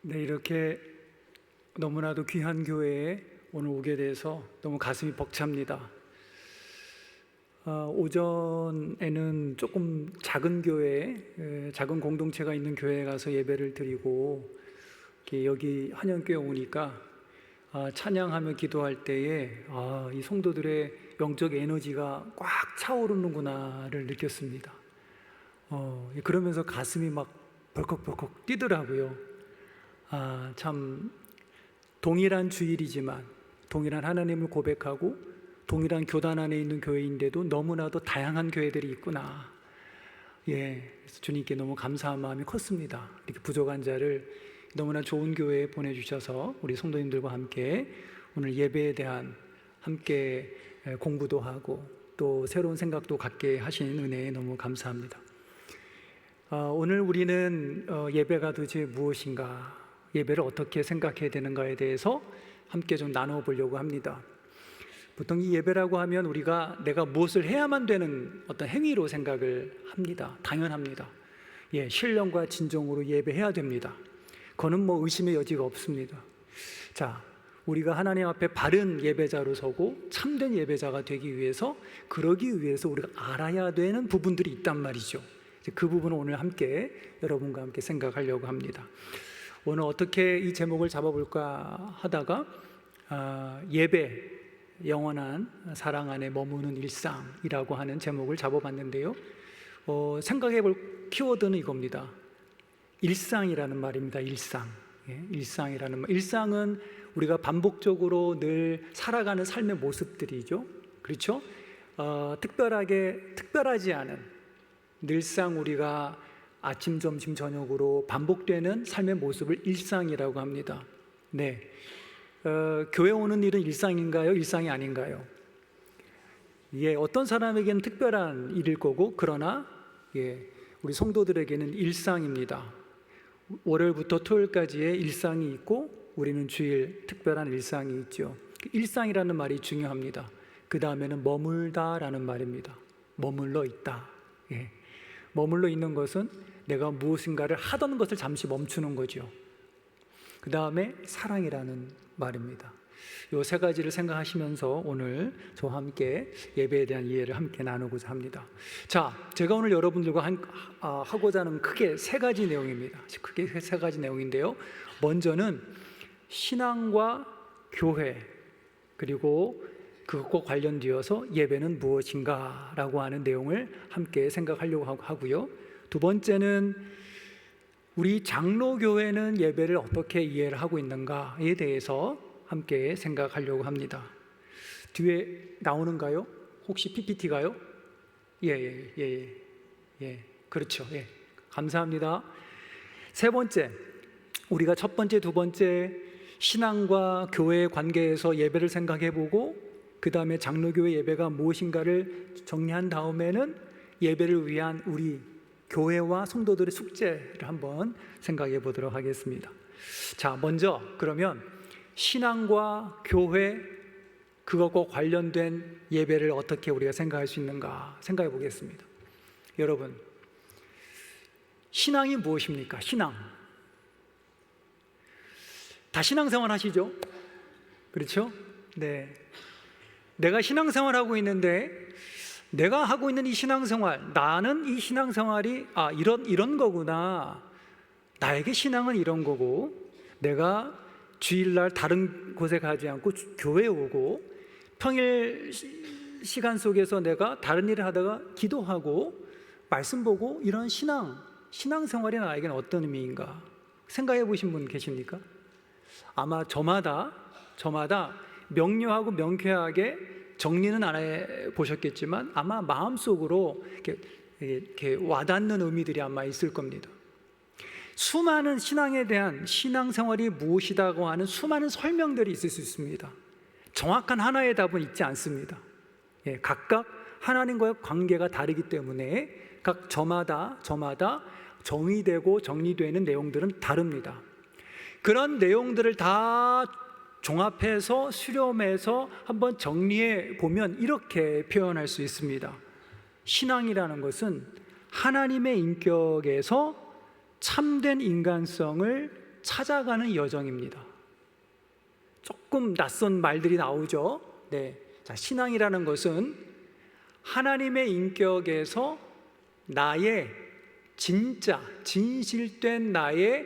네, 이렇게 너무나도 귀한 교회에 오늘 오게 돼서 너무 가슴이 벅찹니다. 오전에는 조금 작은 교회, 작은 공동체가 있는 교회에 가서 예배를 드리고 여기 한영교회 오니까 찬양하며 기도할 때에 이 성도들의 영적 에너지가 꽉 차오르는구나를 느꼈습니다. 그러면서 가슴이 막 벌컥벌컥 뛰더라고요. 참 동일한 주일이지만 동일한 하나님을 고백하고 동일한 교단 안에 있는 교회인데도 너무나도 다양한 교회들이 있구나. 그래서 주님께 너무 감사한 마음이 컸습니다. 이렇게 부족한 자를 너무나 좋은 교회에 보내주셔서 우리 성도님들과 함께 오늘 예배에 대한 함께 공부도 하고 또 새로운 생각도 갖게 하신 은혜에 너무 감사합니다. 오늘 우리는 예배가 도대체 무엇인가, 예배를 어떻게 생각해야 되는가에 대해서 함께 좀 나눠보려고 합니다. 보통 이 예배라고 하면 우리가 내가 무엇을 해야만 되는 어떤 행위로 생각을 합니다. 당연합니다. 신령과 진정으로 예배해야 됩니다. 그거는 뭐 의심의 여지가 없습니다. 자, 우리가 하나님 앞에 바른 예배자로 서고 참된 예배자가 되기 위해서, 그러기 위해서 우리가 알아야 되는 부분들이 있단 말이죠. 그 부분을 오늘 함께 여러분과 함께 생각하려고 합니다. 오늘 어떻게 이 제목을 잡아볼까 하다가 예배, 영원한 사랑 안에 머무는 일상이라고 하는 제목을 잡아봤는데요. 생각해볼 키워드는 이겁니다. 일상이라는 말입니다. 일상이라는 말. 일상은 우리가 반복적으로 늘 살아가는 삶의 모습들이죠. 그렇죠? 특별하지 않은 늘상 우리가 아침, 점심, 저녁으로 반복되는 삶의 모습을 일상이라고 합니다. 교회 오는 일은 일상인가요? 일상이 아닌가요? 어떤 사람에게는 특별한 일일 거고, 그러나 우리 성도들에게는 일상입니다. 월요일부터 토요일까지의 일상이 있고, 우리는 주일 특별한 일상이 있죠. 일상이라는 말이 중요합니다. 그 다음에는 머물다라는 말입니다. 머물러 있다. 머물러 있는 것은 내가 무엇인가를 하던 것을 잠시 멈추는 거죠. 그 다음에 사랑이라는 말입니다. 이 세 가지를 생각하시면서 오늘 저와 함께 예배에 대한 이해를 함께 나누고자 합니다. 자, 제가 오늘 여러분들과 하고자 하는 크게 세 가지 내용입니다. 크게 세 가지 내용인데요. 먼저는 신앙과 교회, 그리고 그것과 관련되어서 예배는 무엇인가 라고 하는 내용을 함께 생각하려고 하고요. 두 번째는 우리 장로교회는 예배를 어떻게 이해를 하고 있는가에 대해서 함께 생각하려고 합니다. 뒤에 나오는가요? 혹시 PPT가요? 그렇죠. 감사합니다. 세 번째, 우리가 첫 번째, 두 번째 신앙과 교회의 관계에서 예배를 생각해보고, 그 다음에 장로교회 예배가 무엇인가를 정리한 다음에는 예배를 위한 우리 교회와 성도들의 숙제를 한번 생각해 보도록 하겠습니다. 자, 먼저 그러면 신앙과 교회, 그것과 관련된 예배를 어떻게 우리가 생각할 수 있는가 생각해 보겠습니다. 여러분, 신앙이 무엇입니까? 신앙. 다 신앙생활 하시죠? 그렇죠? 내가 신앙생활하고 있는데, 내가 하고 있는 이 신앙생활, 나는 이 신앙생활이 이런 거구나, 나에게 신앙은 이런 거고, 내가 주일날 다른 곳에 가지 않고 교회에 오고, 평일 시간 속에서 내가 다른 일을 하다가 기도하고 말씀 보고, 이런 신앙생활이 나에게는 어떤 의미인가 생각해 보신 분 계십니까? 아마 저마다 명료하고 명쾌하게 정리는 안 해보셨겠지만 아마 마음속으로 이렇게 와닿는 의미들이 아마 있을 겁니다. 수많은 신앙에 대한, 신앙생활이 무엇이라고 하는 수많은 설명들이 있을 수 있습니다. 정확한 하나의 답은 있지 않습니다. 각각 하나님과의 관계가 다르기 때문에 각 저마다 정의되고 정리되는 내용들은 다릅니다. 그런 내용들을 다 종합해서 수렴해서 한번 정리해 보면 이렇게 표현할 수 있습니다. 신앙이라는 것은 하나님의 인격에서 참된 인간성을 찾아가는 여정입니다. 조금 낯선 말들이 나오죠. 네. 자, 신앙이라는 것은 하나님의 인격에서 나의 진짜 진실된 나의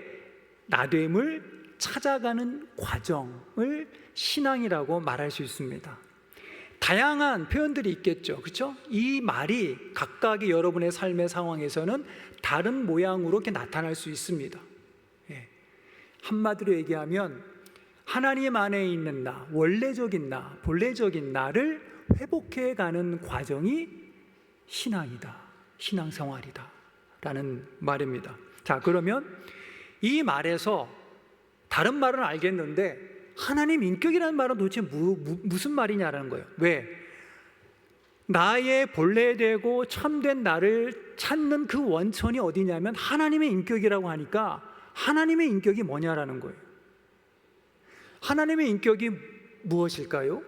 나됨을 찾아가는 과정을 신앙이라고 말할 수 있습니다. 다양한 표현들이 있겠죠. 그렇죠? 이 말이 각각의 여러분의 삶의 상황에서는 다른 모양으로 이렇게 나타날 수 있습니다. 예. 한마디로 얘기하면 하나님 안에 있는 나, 원래적인 나, 본래적인 나를 회복해가는 과정이 신앙이다, 신앙생활이다 라는 말입니다. 자, 그러면 이 말에서 다른 말은 알겠는데 하나님 인격이라는 말은 도대체 무슨 말이냐라는 거예요. 왜? 나의 본래되고 참된 나를 찾는 그 원천이 어디냐면 하나님의 인격이라고 하니까 하나님의 인격이 뭐냐라는 거예요. 하나님의 인격이 무엇일까요?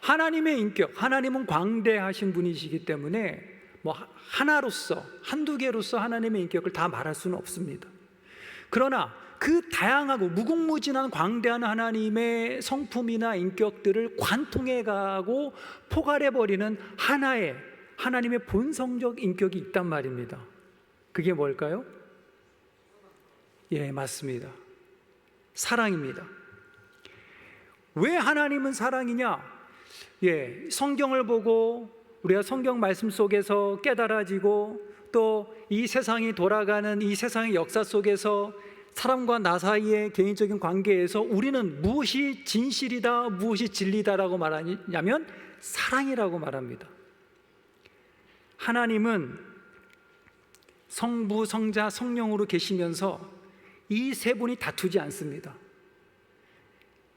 하나님의 인격, 하나님은 광대하신 분이시기 때문에 뭐 하나로서, 한두 개로서 하나님의 인격을 다 말할 수는 없습니다. 그러나 그 다양하고 무궁무진한 광대한 하나님의 성품이나 인격들을 관통해 가고 포괄해 버리는 하나의 하나님의 본성적 인격이 있단 말입니다. 그게 뭘까요? 예, 맞습니다. 사랑입니다. 왜 하나님은 사랑이냐? 예, 성경을 보고 우리가 성경 말씀 속에서 깨달아지고 또 이 세상이 돌아가는 이 세상의 역사 속에서 사람과 나 사이의 개인적인 관계에서 우리는 무엇이 진실이다, 무엇이 진리다라고 말하냐면 사랑이라고 말합니다. 하나님은 성부, 성자, 성령으로 계시면서 이 세 분이 다투지 않습니다.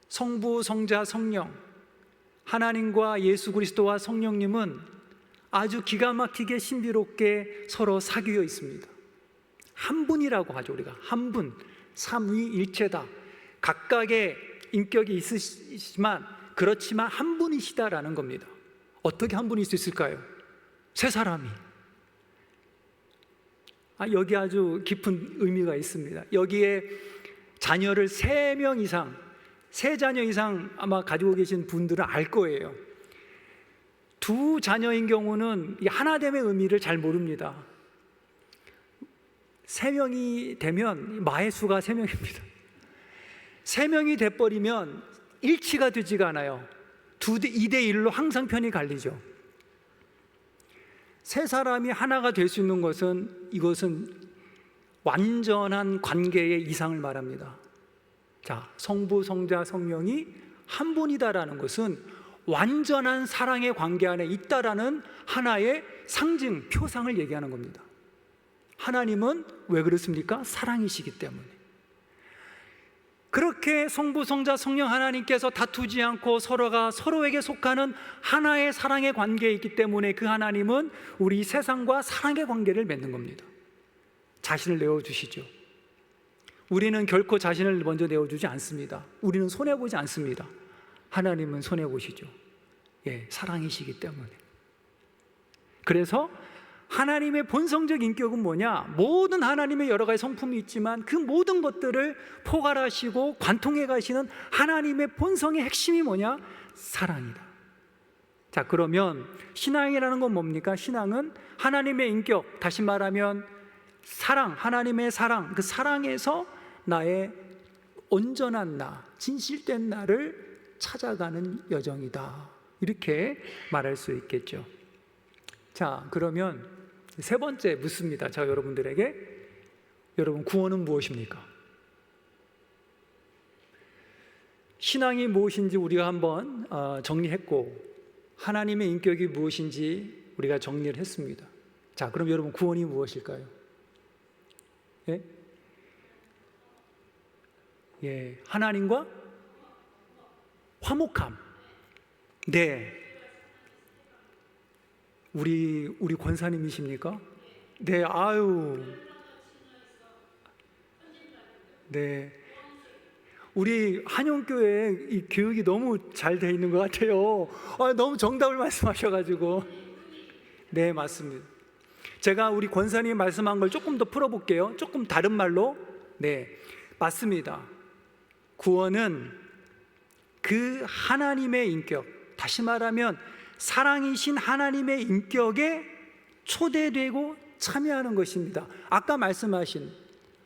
성부, 성자, 성령, 하나님과 예수 그리스도와 성령님은 아주 기가 막히게 신비롭게 서로 사귀어 있습니다. 한 분이라고 하죠. 우리가 한 분, 삼위일체다. 각각의 인격이 있으시지만 그렇지만 한 분이시다라는 겁니다. 어떻게 한 분일 수 있을까요? 세 사람이. 여기 아주 깊은 의미가 있습니다. 여기에 자녀를 3명 이상, 3자녀 이상 아마 가지고 계신 분들은 알 거예요. 2자녀인 경우는 이 하나됨의 의미를 잘 모릅니다. 3명이 되면 마의 수가 3명입니다. 3명이 돼버리면 일치가 되지가 않아요. 2대1로 항상 편이 갈리죠. 3사람이 하나가 될 수 있는 것은 이것은 완전한 관계의 이상을 말합니다. 자, 성부, 성자, 성령이 한 분이다라는 것은 완전한 사랑의 관계 안에 있다라는 하나의 상징, 표상을 얘기하는 겁니다. 하나님은 왜 그렇습니까? 사랑이시기 때문에. 그렇게 성부, 성자, 성령 하나님께서 다투지 않고 서로가 서로에게 속하는 하나의 사랑의 관계에 있기 때문에 그 하나님은 우리 세상과 사랑의 관계를 맺는 겁니다. 자신을 내어주시죠. 우리는 결코 자신을 먼저 내어주지 않습니다. 우리는 손해보지 않습니다. 하나님은 손해보시죠. 예, 사랑이시기 때문에. 그래서 하나님의 본성적 인격은 뭐냐? 모든 하나님의 여러 가지 성품이 있지만 그 모든 것들을 포괄하시고 관통해 가시는 하나님의 본성의 핵심이 뭐냐? 사랑이다. 자, 그러면 신앙이라는 건 뭡니까? 신앙은 하나님의 인격, 다시 말하면 사랑, 하나님의 사랑, 그 사랑에서 나의 온전한 나, 진실된 나를 찾아가는 여정이다. 이렇게 말할 수 있겠죠. 자, 그러면 세 번째 묻습니다. 자, 여러분들에게 여러분 구원은 무엇입니까? 신앙이 무엇인지 우리가 한번 정리했고 하나님의 인격이 무엇인지 우리가 정리를 했습니다. 자, 그럼 여러분 구원이 무엇일까요? 예? 예, 하나님과 화목함. 네. 우리 권사님이십니까? 네, 아유. 네. 우리 한영교회 이 교육이 너무 잘 돼 있는 것 같아요. 너무 정답을 말씀하셔가지고. 네, 맞습니다. 제가 우리 권사님이 말씀한 걸 조금 더 풀어볼게요. 조금 다른 말로. 네, 맞습니다. 구원은 그 하나님의 인격, 다시 말하면 사랑이신 하나님의 인격에 초대되고 참여하는 것입니다. 아까 말씀하신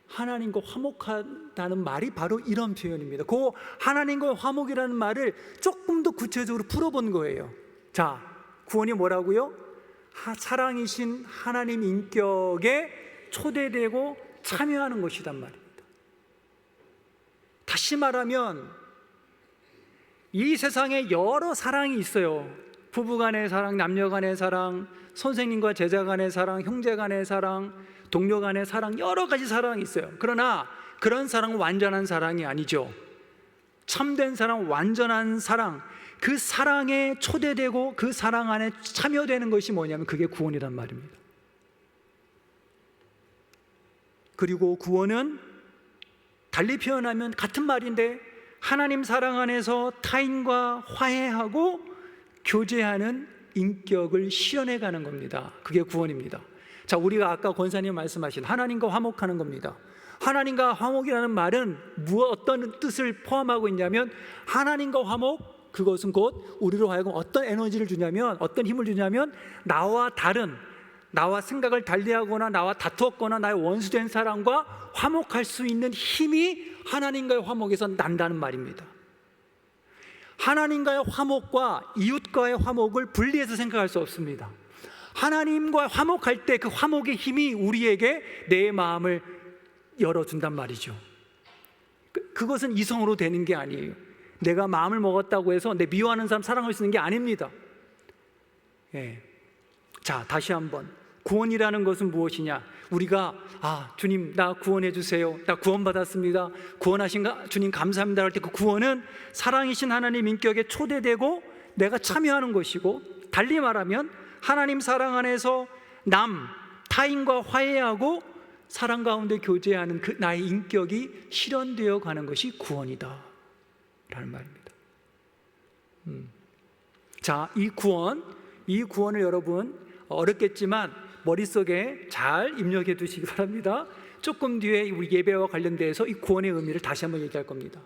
하나님과 화목하다는 말이 바로 이런 표현입니다. 그 하나님과 화목이라는 말을 조금 더 구체적으로 풀어본 거예요. 자, 구원이 뭐라고요? 사랑이신 하나님 인격에 초대되고 참여하는 것이란 말입니다. 다시 말하면 이 세상에 여러 사랑이 있어요. 부부간의 사랑, 남녀간의 사랑, 선생님과 제자 간의 사랑, 형제 간의 사랑, 동료 간의 사랑, 여러 가지 사랑이 있어요. 그러나 그런 사랑은 완전한 사랑이 아니죠. 참된 사랑, 완전한 사랑, 그 사랑에 초대되고 그 사랑 안에 참여되는 것이 뭐냐면 그게 구원이란 말입니다. 그리고 구원은 달리 표현하면 같은 말인데 하나님 사랑 안에서 타인과 화해하고 교제하는 인격을 실현해 가는 겁니다. 그게 구원입니다. 자, 우리가 아까 권사님 말씀하신 하나님과 화목하는 겁니다. 하나님과 화목이라는 말은 어떤 뜻을 포함하고 있냐면 하나님과 화목, 그것은 곧 우리로 하여금 어떤 에너지를 주냐면, 어떤 힘을 주냐면 나와 다른, 나와 생각을 달리하거나 나와 다투었거나 나의 원수된 사람과 화목할 수 있는 힘이 하나님과의 화목에서 난다는 말입니다. 하나님과의 화목과 이웃과의 화목을 분리해서 생각할 수 없습니다. 하나님과 화목할 때 그 화목의 힘이 우리에게 내 마음을 열어준단 말이죠. 그것은 이성으로 되는 게 아니에요. 내가 마음을 먹었다고 해서 내 미워하는 사람 사랑할 수 있는 게 아닙니다. 예. 자, 다시 한번 구원이라는 것은 무엇이냐? 우리가 주님 나 구원해 주세요, 나 구원받았습니다, 구원하신 주님 감사합니다 할 때 그 구원은 사랑이신 하나님 인격에 초대되고 내가 참여하는 것이고, 달리 말하면 하나님 사랑 안에서 타인과 화해하고 사랑 가운데 교제하는 그 나의 인격이 실현되어 가는 것이 구원이다 라는 말입니다. 자, 이 구원을 여러분 어렵겠지만 머릿속에 잘 입력해 두시기 바랍니다. 조금 뒤에 우리 예배와 관련돼서 이 구원의 의미를 다시 한번 얘기할 겁니다.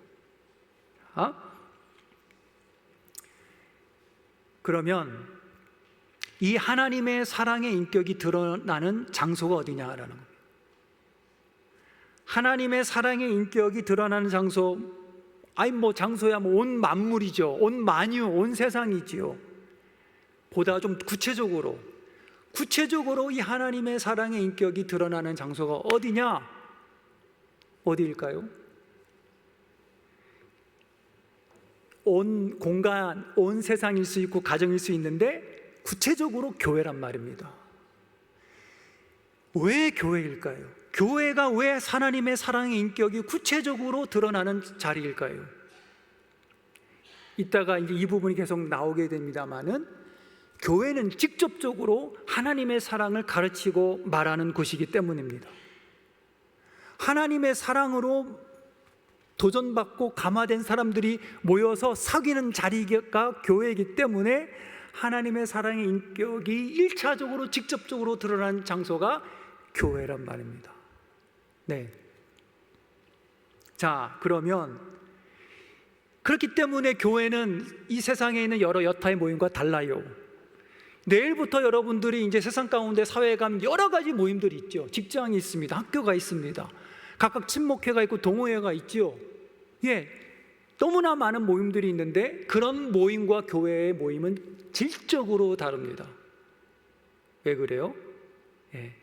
그러면 이 하나님의 사랑의 인격이 드러나는 장소가 어디냐라는 겁니다. 하나님의 사랑의 인격이 드러나는 장소, 장소야 온 만물이죠. 온 만유, 온 세상이지요. 보다 좀 구체적으로 이 하나님의 사랑의 인격이 드러나는 장소가 어디냐? 어디일까요? 온 공간, 온 세상일 수 있고 가정일 수 있는데 구체적으로 교회란 말입니다. 왜 교회일까요? 교회가 왜 하나님의 사랑의 인격이 구체적으로 드러나는 자리일까요? 이따가 이제 이 부분이 계속 나오게 됩니다만은 교회는 직접적으로 하나님의 사랑을 가르치고 말하는 곳이기 때문입니다. 하나님의 사랑으로 도전받고 감화된 사람들이 모여서 사귀는 자리가 교회이기 때문에 하나님의 사랑의 인격이 1차적으로 직접적으로 드러난 장소가 교회란 말입니다. 네. 자, 그러면 그렇기 때문에 교회는 이 세상에 있는 여러 여타의 모임과 달라요. 내일부터 여러분들이 이제 세상 가운데 사회에 가면 여러 가지 모임들이 있죠. 직장이 있습니다. 학교가 있습니다. 각각 친목회가 있고 동호회가 있죠. 예, 너무나 많은 모임들이 있는데 그런 모임과 교회의 모임은 질적으로 다릅니다. 왜 그래요? 예,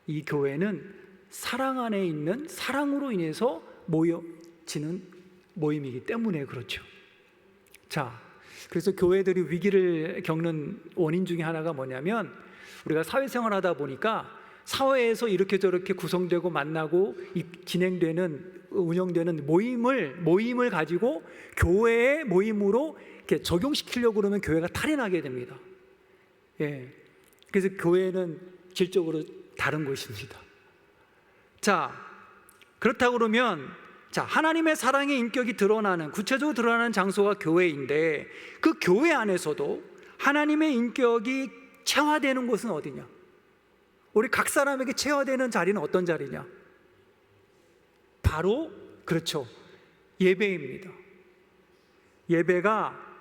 이 교회는 사랑 안에 있는 사랑으로 인해서 모여지는 모임이기 때문에 그렇죠. 자, 그래서 교회들이 위기를 겪는 원인 중에 하나가 뭐냐면 우리가 사회생활 하다 보니까 사회에서 이렇게 저렇게 구성되고 만나고 운영되는 모임을 가지고 교회의 모임으로 이렇게 적용시키려고 그러면 교회가 탈이 됩니다. 예. 그래서 교회는 질적으로 다른 곳입니다. 자, 그렇다고 그러면 하나님의 사랑의 인격이 구체적으로 드러나는 장소가 교회인데 그 교회 안에서도 하나님의 인격이 체화되는 곳은 어디냐? 우리 각 사람에게 체화되는 자리는 어떤 자리냐? 바로 그렇죠, 예배입니다. 예배가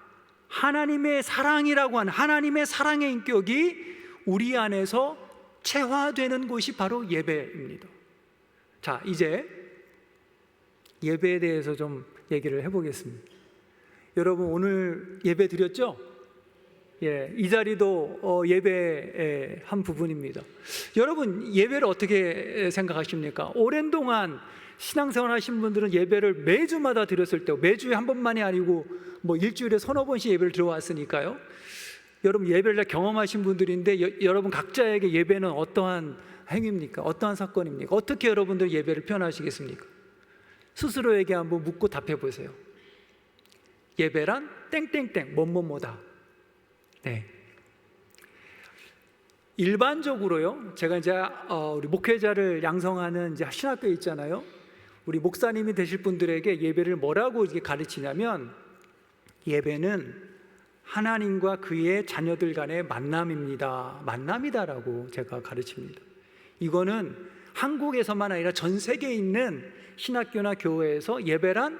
하나님의 사랑이라고 하는 하나님의 사랑의 인격이 우리 안에서 체화되는 곳이 바로 예배입니다. 자, 이제 예배에 대해서 좀 얘기를 해보겠습니다. 여러분, 오늘 예배 드렸죠? 예, 이 자리도 예배의 한 부분입니다. 여러분, 예배를 어떻게 생각하십니까? 오랜 동안 신앙생활 하신 분들은 예배를 매주마다 드렸을 때, 매주에 한 번만이 아니고 뭐 일주일에 서너 번씩 예배를 들어왔으니까요. 여러분, 예배를 다 경험하신 분들인데 여러분 각자에게 예배는 어떠한 행위입니까? 어떠한 사건입니까? 어떻게 여러분들 예배를 표현하시겠습니까? 스스로에게 한번 묻고 답해 보세요. 예배란 땡땡땡 뭐뭐뭐다. 네. 일반적으로요, 제가 이제 우리 목회자를 양성하는 이제 신학교에 있잖아요. 우리 목사님이 되실 분들에게 예배를 뭐라고 이렇게 가르치냐면, 예배는 하나님과 그의 자녀들 간의 만남입니다. 만남이다라고 제가 가르칩니다. 이거는 한국에서만 아니라 전 세계에 있는 신학교나 교회에서 예배란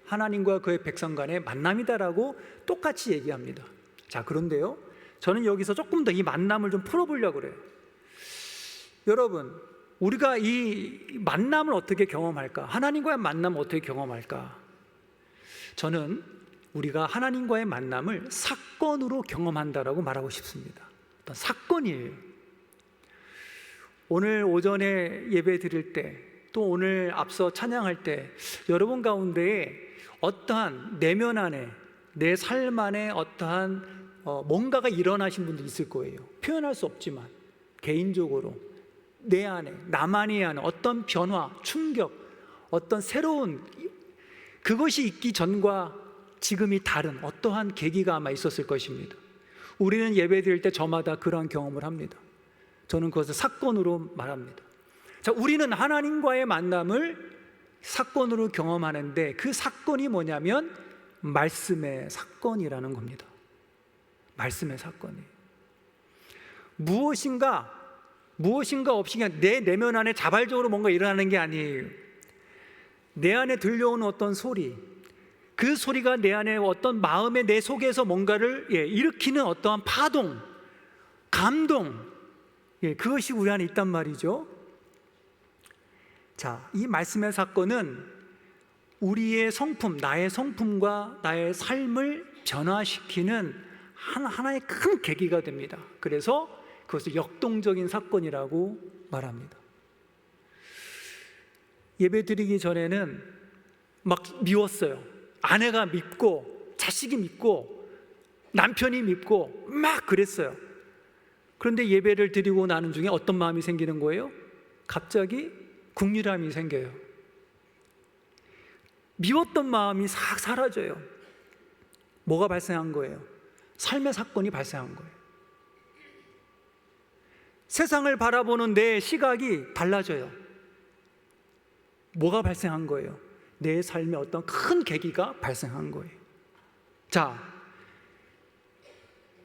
하나님과 그의 백성 간의 만남이다라고 똑같이 얘기합니다. 자, 그런데요, 저는 여기서 조금 더 이 만남을 좀 풀어보려고 그래요. 여러분, 우리가 이 만남을 어떻게 경험할까? 하나님과의 만남을 어떻게 경험할까? 저는 우리가 하나님과의 만남을 사건으로 경험한다라고 말하고 싶습니다. 어떤 사건이에요. 오늘 오전에 예배 드릴 때, 또 오늘 앞서 찬양할 때, 여러분 가운데에 어떠한 내면 안에, 내 삶 안에 어떠한 뭔가가 일어나신 분도 있을 거예요. 표현할 수 없지만 개인적으로 내 안에, 나만이 아는 어떤 변화, 충격, 어떤 새로운, 그것이 있기 전과 지금이 다른 어떠한 계기가 아마 있었을 것입니다. 우리는 예배 드릴 때 저마다 그러한 경험을 합니다. 저는 그것을 사건으로 말합니다. 자, 우리는 하나님과의 만남을 사건으로 경험하는데, 그 사건이 뭐냐면 말씀의 사건이라는 겁니다. 말씀의 사건이에요. 무엇인가 없이 그냥 내 내면 안에 자발적으로 뭔가 일어나는 게 아니에요. 내 안에 들려오는 어떤 소리, 그 소리가 내 안에 어떤 마음에, 내 속에서 뭔가를 일으키는 어떠한 파동, 감동, 그것이 우리 안에 있단 말이죠. 자, 이 말씀의 사건은 우리의 성품, 나의 성품과 나의 삶을 변화시키는 하나의 큰 계기가 됩니다. 그래서 그것을 역동적인 사건이라고 말합니다. 예배 드리기 전에는 막 미웠어요. 아내가 밉고, 자식이 밉고, 남편이 밉고 막 그랬어요. 그런데 예배를 드리고 나는 중에 어떤 마음이 생기는 거예요? 갑자기 국률함이 생겨요. 미웠던 마음이 싹 사라져요. 뭐가 발생한 거예요? 삶의 사건이 발생한 거예요. 세상을 바라보는 내 시각이 달라져요. 뭐가 발생한 거예요? 내 삶에 어떤 큰 계기가 발생한 거예요. 자,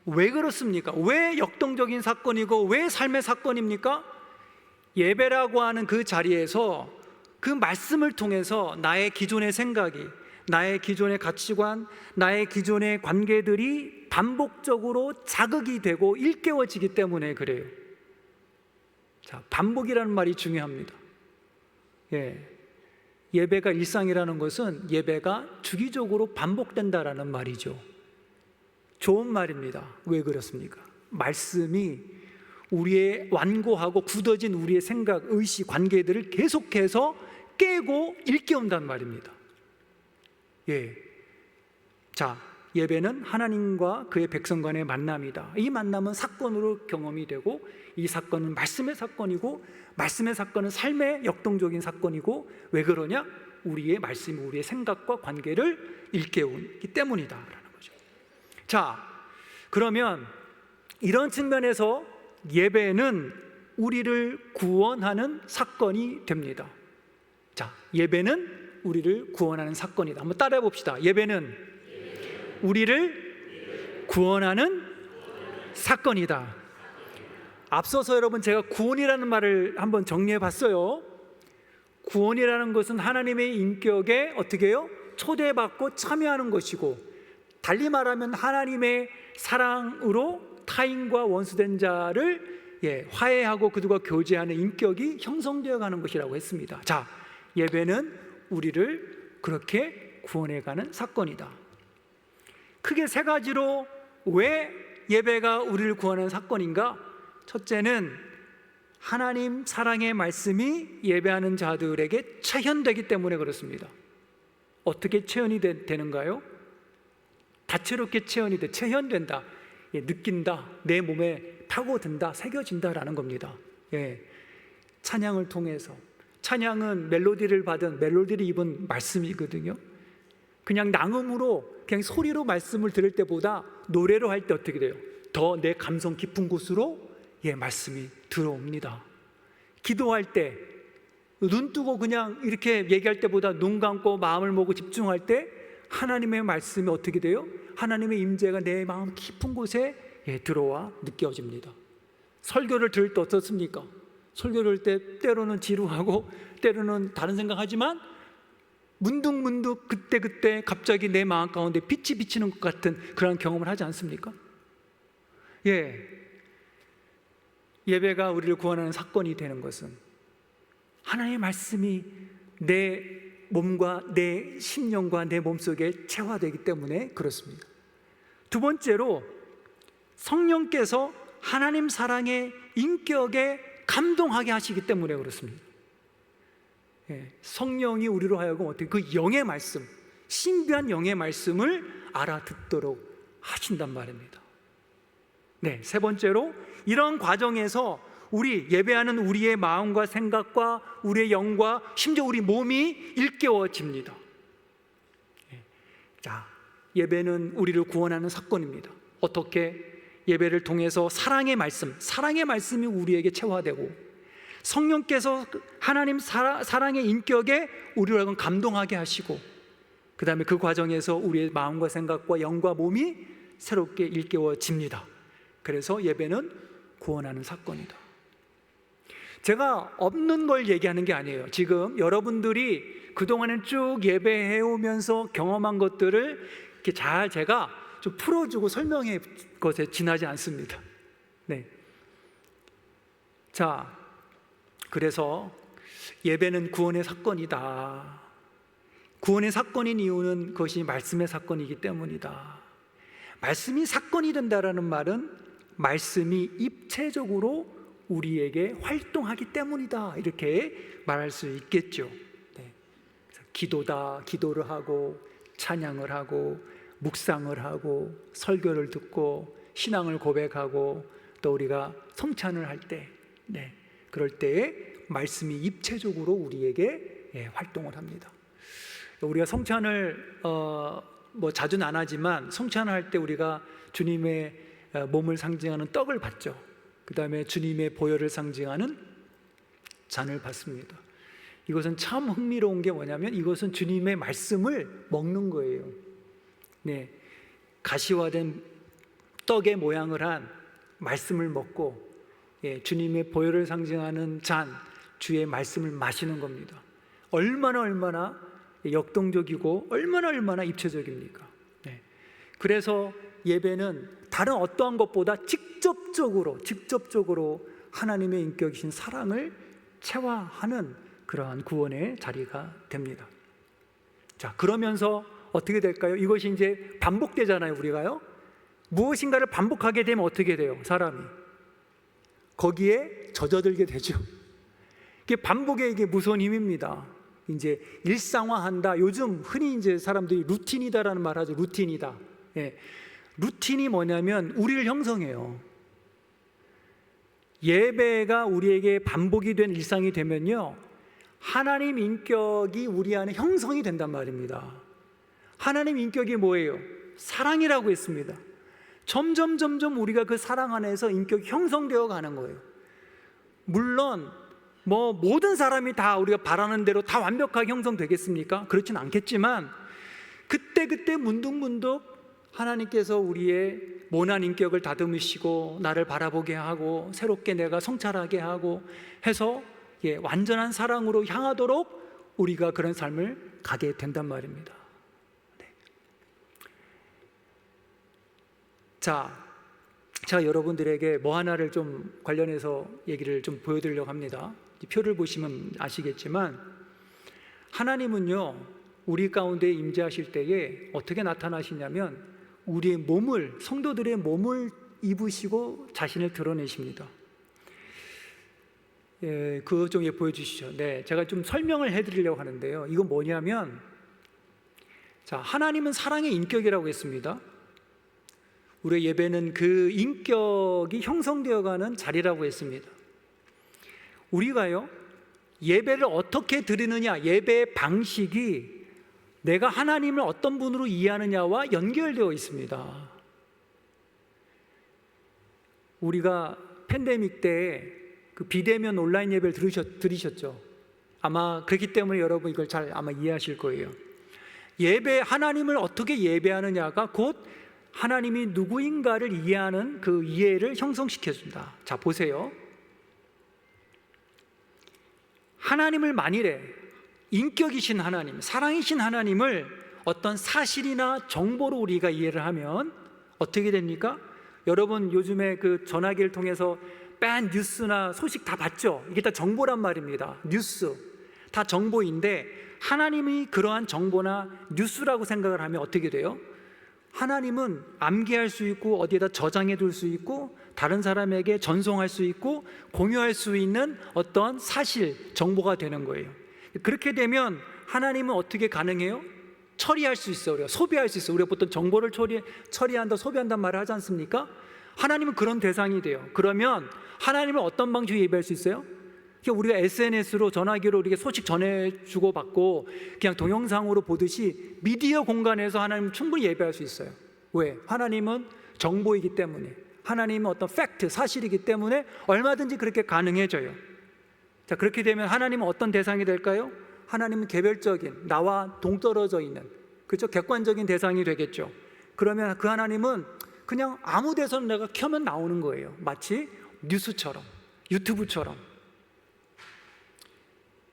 왜 그렇습니까? 왜 역동적인 사건이고 왜 삶의 사건입니까? 예배라고 하는 그 자리에서 그 말씀을 통해서 나의 기존의 생각이, 나의 기존의 가치관, 나의 기존의 관계들이 반복적으로 자극이 되고 일깨워지기 때문에 그래요. 자, 반복이라는 말이 중요합니다. 예배가 일상이라는 것은 예배가 주기적으로 반복된다라는 말이죠. 좋은 말입니다. 왜 그렇습니까? 말씀이 우리의 완고하고 굳어진 우리의 생각, 의식, 관계들을 계속해서 깨고 일깨운다는 말입니다. 자, 예배는 하나님과 그의 백성 간의 만남이다. 이 만남은 사건으로 경험이 되고, 이 사건은 말씀의 사건이고, 말씀의 사건은 삶의 역동적인 사건이고, 왜 그러냐? 우리의 말씀이 우리의 생각과 관계를 일깨우기 때문이다라는 거죠. 자, 그러면 이런 측면에서 예배는 우리를 구원하는 사건이 됩니다. 자, 예배는 우리를 구원하는 사건이다. 한번 따라해 봅시다. 예배는 우리를 구원하는 사건이다. 앞서서 여러분 제가 구원이라는 말을 한번 정리해 봤어요. 구원이라는 것은 하나님의 인격에 어떻게 해요? 초대받고 참여하는 것이고, 달리 말하면 하나님의 사랑으로 타인과 원수된 자를 화해하고 그들과 교제하는 인격이 형성되어 가는 것이라고 했습니다. 자, 예배는 우리를 그렇게 구원해가는 사건이다. 크게 세 가지로 왜 예배가 우리를 구원하는 사건인가? 첫째는 하나님 사랑의 말씀이 예배하는 자들에게 체현되기 때문에 그렇습니다. 어떻게 체현이 되는가요? 다채롭게 체현된다. 느낀다, 내 몸에 파고든다, 새겨진다라는 겁니다. 찬양을 통해서. 찬양은 멜로디를 입은 말씀이거든요. 그냥 낭음으로, 그냥 소리로 말씀을 들을 때보다 노래로 할 때 어떻게 돼요? 더 내 감성 깊은 곳으로 말씀이 들어옵니다. 기도할 때 눈 뜨고 그냥 이렇게 얘기할 때보다 눈 감고 마음을 모으고 집중할 때 하나님의 말씀이 어떻게 돼요? 하나님의 임재가 내 마음 깊은 곳에 들어와 느껴집니다. 설교를 들을 때 어떻습니까? 설교를 들을 때 때로는 지루하고 때로는 다른 생각하지만 문득문득 그때 갑자기 내 마음 가운데 빛이 비치는 것 같은 그런 경험을 하지 않습니까? 예배가 우리를 구원하는 사건이 되는 것은 하나님의 말씀이 내 몸과 내 심령과 내 몸속에 체화되기 때문에 그렇습니다. 두 번째로 성령께서 하나님 사랑의 인격에 감동하게 하시기 때문에 그렇습니다. 성령이 우리로 하여금 어떻게 그 영의 말씀, 신비한 영의 말씀을 알아듣도록 하신단 말입니다. 세 번째로 이런 과정에서 우리 예배하는 우리의 마음과 생각과 우리의 영과 심지어 우리 몸이 일깨워집니다. 자, 예배는 우리를 구원하는 사건입니다. 어떻게? 예배를 통해서 사랑의 말씀이 우리에게 체화되고 성령께서 하나님 사랑의 인격에 우리를 하여금 감동하게 하시고 그 다음에 그 과정에서 우리의 마음과 생각과 영과 몸이 새롭게 일깨워집니다. 그래서 예배는 구원하는 사건이다. 제가 없는 걸 얘기하는 게 아니에요. 지금 여러분들이 그동안에 쭉 예배해 오면서 경험한 것들을 이렇게 잘 제가 좀 풀어주고 설명해 것에 지나지 않습니다. 자, 그래서 예배는 구원의 사건이다. 구원의 사건인 이유는 그것이 말씀의 사건이기 때문이다. 말씀이 사건이 된다라는 말은 말씀이 입체적으로 우리에게 활동하기 때문이다, 이렇게 말할 수 있겠죠. 기도를 하고 찬양을 하고 묵상을 하고 설교를 듣고 신앙을 고백하고 또 우리가 성찬을 할 때, 그럴 때에 말씀이 입체적으로 우리에게 활동을 합니다. 우리가 성찬을 자주는 안 하지만 성찬을 할 때 우리가 주님의 몸을 상징하는 떡을 받죠. 그 다음에 주님의 보혈을 상징하는 잔을 받습니다. 이것은 참 흥미로운 게 뭐냐면 이것은 주님의 말씀을 먹는 거예요. 가시화된 떡의 모양을 한 말씀을 먹고 주님의 보혈을 상징하는 잔, 주의 말씀을 마시는 겁니다. 얼마나 역동적이고 얼마나 입체적입니까? 그래서 예배는 다른 어떠한 것보다 직접적으로 하나님의 인격이신 사랑을 체화하는 그러한 구원의 자리가 됩니다. 자, 그러면서 어떻게 될까요? 이것이 이제 반복되잖아요, 우리가요. 무엇인가를 반복하게 되면 어떻게 돼요? 사람이 거기에 젖어들게 되죠. 이게 반복의 이게 무서운 힘입니다. 이제 일상화한다. 요즘 흔히 이제 사람들이 루틴이다라는 말 하죠. 루틴이다. 루틴이 뭐냐면 우리를 형성해요. 예배가 우리에게 반복이 된 일상이 되면요, 하나님 인격이 우리 안에 형성이 된단 말입니다. 하나님 인격이 뭐예요? 사랑이라고 했습니다. 점점 우리가 그 사랑 안에서 인격이 형성되어 가는 거예요. 물론 모든 사람이 다 우리가 바라는 대로 다 완벽하게 형성되겠습니까? 그렇진 않겠지만 그때 문득 하나님께서 우리의 모난 인격을 다듬으시고 나를 바라보게 하고 새롭게 내가 성찰하게 하고 해서 완전한 사랑으로 향하도록 우리가 그런 삶을 가게 된단 말입니다. 네. 자, 제가 여러분들에게 뭐 하나를 좀 관련해서 얘기를 좀 보여드리려고 합니다. 이 표를 보시면 아시겠지만 하나님은요, 우리 가운데 임재하실 때에 어떻게 나타나시냐면 우리의 몸을, 성도들의 몸을 입으시고 자신을 드러내십니다. 예, 그거 좀 보여주시죠. 네, 제가 좀 설명을 해드리려고 하는데요. 이건 뭐냐면, 자, 하나님은 사랑의 인격이라고 했습니다. 우리의 예배는 그 인격이 형성되어가는 자리라고 했습니다. 우리가요, 예배를 어떻게 드리느냐, 예배의 방식이 내가 하나님을 어떤 분으로 이해하느냐와 연결되어 있습니다. 우리가 팬데믹 때 그 비대면 온라인 예배를 들으셨죠? 아마 그렇기 때문에 여러분 이걸 잘 아마 이해하실 거예요. 하나님을 어떻게 예배하느냐가 곧 하나님이 누구인가를 이해하는 그 이해를 형성시켜준다. 자, 보세요. 하나님을 만일에 인격이신 하나님, 사랑이신 하나님을 어떤 사실이나 정보로 우리가 이해를 하면 어떻게 됩니까? 여러분 요즘에 그 전화기를 통해서 뺀 뉴스나 소식 다 봤죠? 이게 다 정보란 말입니다. 뉴스 다 정보인데 하나님이 그러한 정보나 뉴스라고 생각을 하면 어떻게 돼요? 하나님은 암기할 수 있고 어디에다 저장해 둘 수 있고 다른 사람에게 전송할 수 있고 공유할 수 있는 어떤 사실, 정보가 되는 거예요. 그렇게 되면 하나님은 어떻게 가능해요? 처리할 수 있어요. 우리가 소비할 수 있어요. 우리가 보통 정보를 처리한다, 소비한단 말을 하지 않습니까? 하나님은 그런 대상이 돼요. 그러면 하나님을 어떤 방식으로 예배할 수 있어요? 우리가 SNS로, 전화기로 이렇게 소식 전해주고 받고 그냥 동영상으로 보듯이 미디어 공간에서 하나님은 충분히 예배할 수 있어요. 왜? 하나님은 정보이기 때문에, 하나님은 어떤 팩트, 사실이기 때문에 얼마든지 그렇게 가능해져요. 자, 그렇게 되면 하나님은 어떤 대상이 될까요? 하나님은 개별적인, 나와 동떨어져 있는, 그렇죠? 객관적인 대상이 되겠죠. 그러면 그 하나님은 그냥 아무 데서 내가 켜면 나오는 거예요. 마치 뉴스처럼, 유튜브처럼.